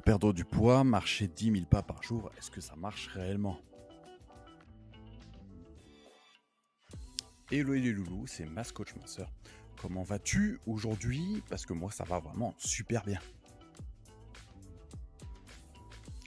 perdre du poids, marcher 10 000 pas par jour, est-ce que ça marche réellement? Hello les loulous, c'est Mas Coach Masseur. Comment vas-tu aujourd'hui? Parce que moi ça va vraiment super bien.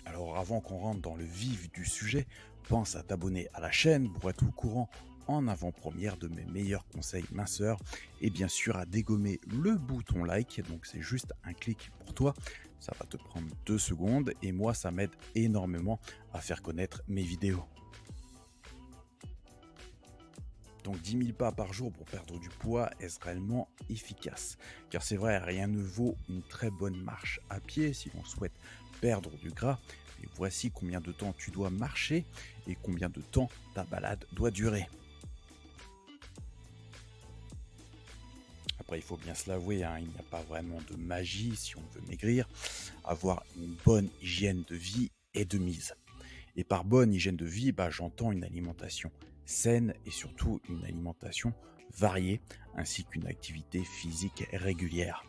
Alors avant qu'on rentre dans le vif du sujet, pense à t'abonner à la chaîne pour être au courant en avant-première de mes meilleurs conseils minceurs et bien sûr à dégommer le bouton like, donc c'est juste un clic pour toi, ça va te prendre 2 secondes et moi ça m'aide énormément à faire connaître mes vidéos. Donc 10 000 pas par jour pour perdre du poids, est-ce réellement efficace? Car c'est vrai, rien ne vaut une très bonne marche à pied si l'on souhaite perdre du gras. Et voici combien de temps tu dois marcher et combien de temps ta balade doit durer. Après, il faut bien se l'avouer, il n'y a pas vraiment de magie si on veut maigrir. Avoir une bonne hygiène de vie est de mise. Et par bonne hygiène de vie, j'entends une alimentation saine et surtout une alimentation variée, ainsi qu'une activité physique régulière.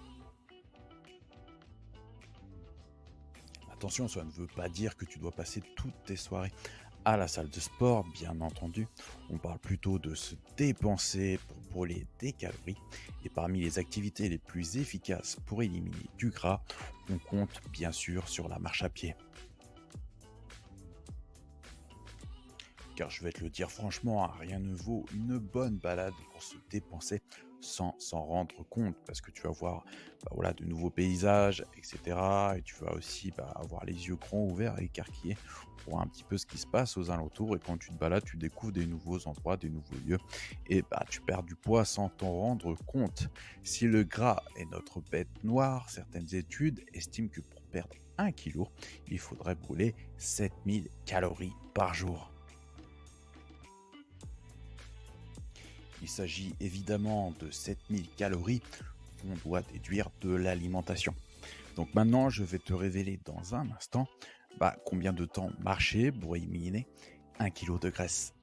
Attention, ça ne veut pas dire que tu dois passer toutes tes soirées à la salle de sport, bien entendu. On parle plutôt de se dépenser pour brûler des calories. Et parmi les activités les plus efficaces pour éliminer du gras, on compte bien sûr sur la marche à pied. Car je vais te le dire franchement, rien ne vaut une bonne balade pour se dépenser sans s'en rendre compte, parce que tu vas voir de nouveaux paysages, etc. Et tu vas aussi avoir les yeux grands ouverts et écarquillés pour voir un petit peu ce qui se passe aux alentours. Et quand tu te balades, tu découvres des nouveaux endroits, des nouveaux lieux, et tu perds du poids sans t'en rendre compte. Si le gras est notre bête noire, certaines études estiment que pour perdre 1 kg, il faudrait brûler 7 000 calories par jour. Il s'agit évidemment de 7 000 calories qu'on doit déduire de l'alimentation. Donc maintenant, je vais te révéler dans un instant combien de temps marcher pour éliminer 1 kg de graisse.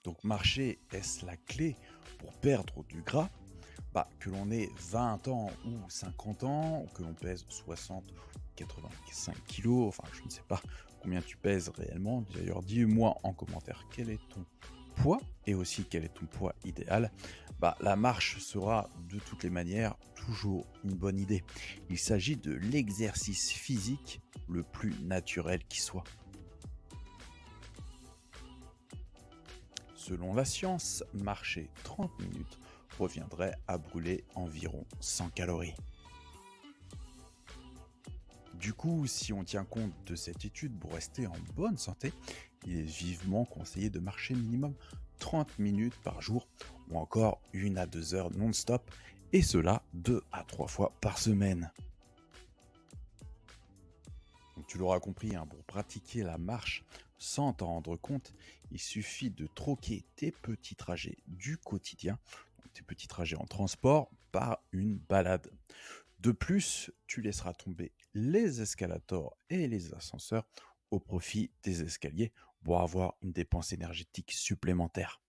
Donc marcher, est-ce la clé pour perdre du gras? Que l'on ait 20 ans ou 50 ans, ou que l'on pèse 60 ou 85 kilos, enfin je ne sais pas combien tu pèses réellement. D'ailleurs, dis-moi en commentaire quel est ton poids et aussi quel est ton poids idéal. La marche sera de toutes les manières toujours une bonne idée. Il s'agit de l'exercice physique le plus naturel qui soit. Selon la science, marcher 30 minutes reviendrait à brûler environ 100 calories. Du coup, si on tient compte de cette étude, pour rester en bonne santé, il est vivement conseillé de marcher minimum 30 minutes par jour ou encore 1 à 2 heures non-stop, et cela 2 à 3 fois par semaine. Donc tu l'auras compris, pour pratiquer la marche sans t'en rendre compte, il suffit de troquer tes petits trajets du quotidien, donc tes petits trajets en transport, par une balade. De plus, tu laisseras tomber les escalators et les ascenseurs au profit des escaliers pour avoir une dépense énergétique supplémentaire.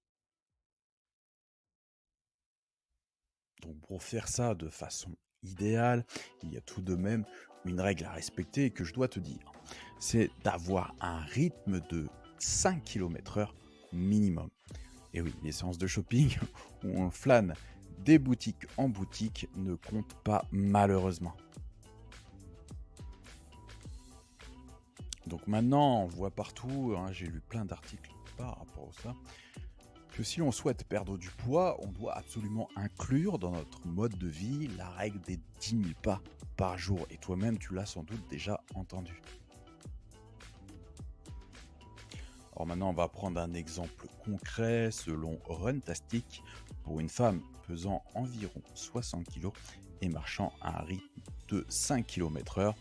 Donc pour faire ça de façon idéale, il y a tout de même une règle à respecter que je dois te dire. C'est d'avoir un rythme de 5 km/h minimum. Et oui, les séances de shopping où on flâne des boutiques en boutique ne comptent pas malheureusement. Donc maintenant, on voit partout, j'ai lu plein d'articles par rapport à ça, que si on souhaite perdre du poids, on doit absolument inclure dans notre mode de vie la règle des 10 000 pas par jour. Et toi-même, tu l'as sans doute déjà entendu. Alors maintenant, on va prendre un exemple concret selon Runtastic. Pour une femme pesant environ 60 kg et marchant à un rythme de 5 km/h,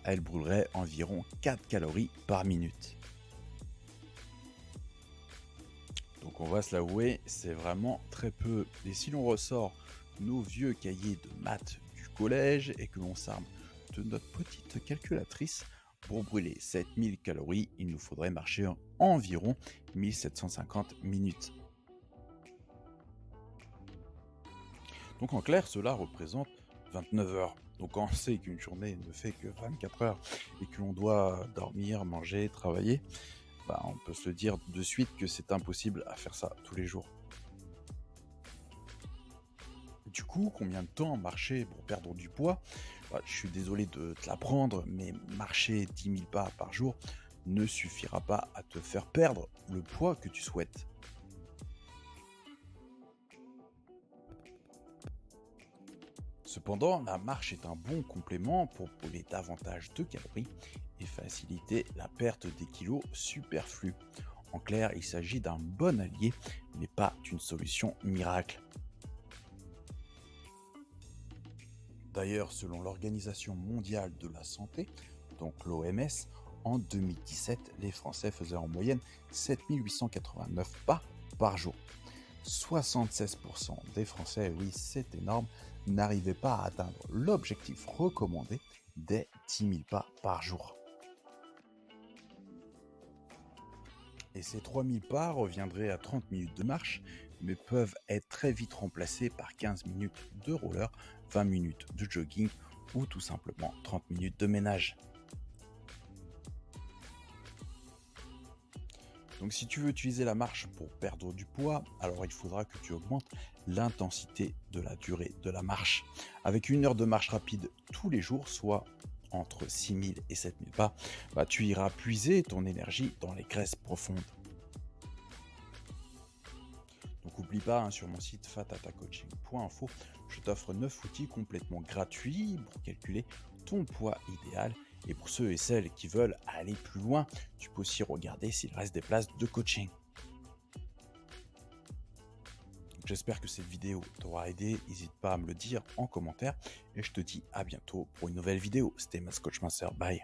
elle brûlerait environ 4 calories par minute. Donc on va se l'avouer, c'est vraiment très peu. Et si l'on ressort nos vieux cahiers de maths du collège et que l'on s'arme de notre petite calculatrice, pour brûler 7000 calories, il nous faudrait marcher environ 1750 minutes. Donc en clair, cela représente 29 heures. Donc quand on sait qu'une journée ne fait que 24 heures et que l'on doit dormir, manger, travailler, bah, on peut se dire de suite que c'est impossible à faire ça tous les jours. Du coup, combien de temps marcher pour perdre du poids? Bah, je suis désolé de te l'apprendre, mais marcher 10 000 pas par jour ne suffira pas à te faire perdre le poids que tu souhaites. Cependant, la marche est un bon complément pour brûler davantage de calories et faciliter la perte des kilos superflus. En clair, il s'agit d'un bon allié, mais pas d'une solution miracle. D'ailleurs, selon l'Organisation mondiale de la santé, donc l'OMS, en 2017, les Français faisaient en moyenne 7 889 pas par jour. 76% des Français, oui c'est énorme, n'arrivaient pas à atteindre l'objectif recommandé des 10 000 pas par jour. Et ces 3 000 pas reviendraient à 30 minutes de marche, mais peuvent être très vite remplacés par 15 minutes de roller, 20 minutes de jogging ou tout simplement 30 minutes de ménage. Donc si tu veux utiliser la marche pour perdre du poids, alors il faudra que tu augmentes l'intensité de la durée de la marche. Avec 1 heure de marche rapide tous les jours, soit entre 6 000 et 7 000 pas, bah, tu iras puiser ton énergie dans les graisses profondes. Donc n'oublie pas, sur mon site fatatacoaching.info, je t'offre 9 outils complètement gratuits pour calculer ton poids idéal. Et pour ceux et celles qui veulent aller plus loin, tu peux aussi regarder s'il reste des places de coaching. Donc, j'espère que cette vidéo t'aura aidé. N'hésite pas à me le dire en commentaire. Et je te dis à bientôt pour une nouvelle vidéo. C'était Coach Master. Bye.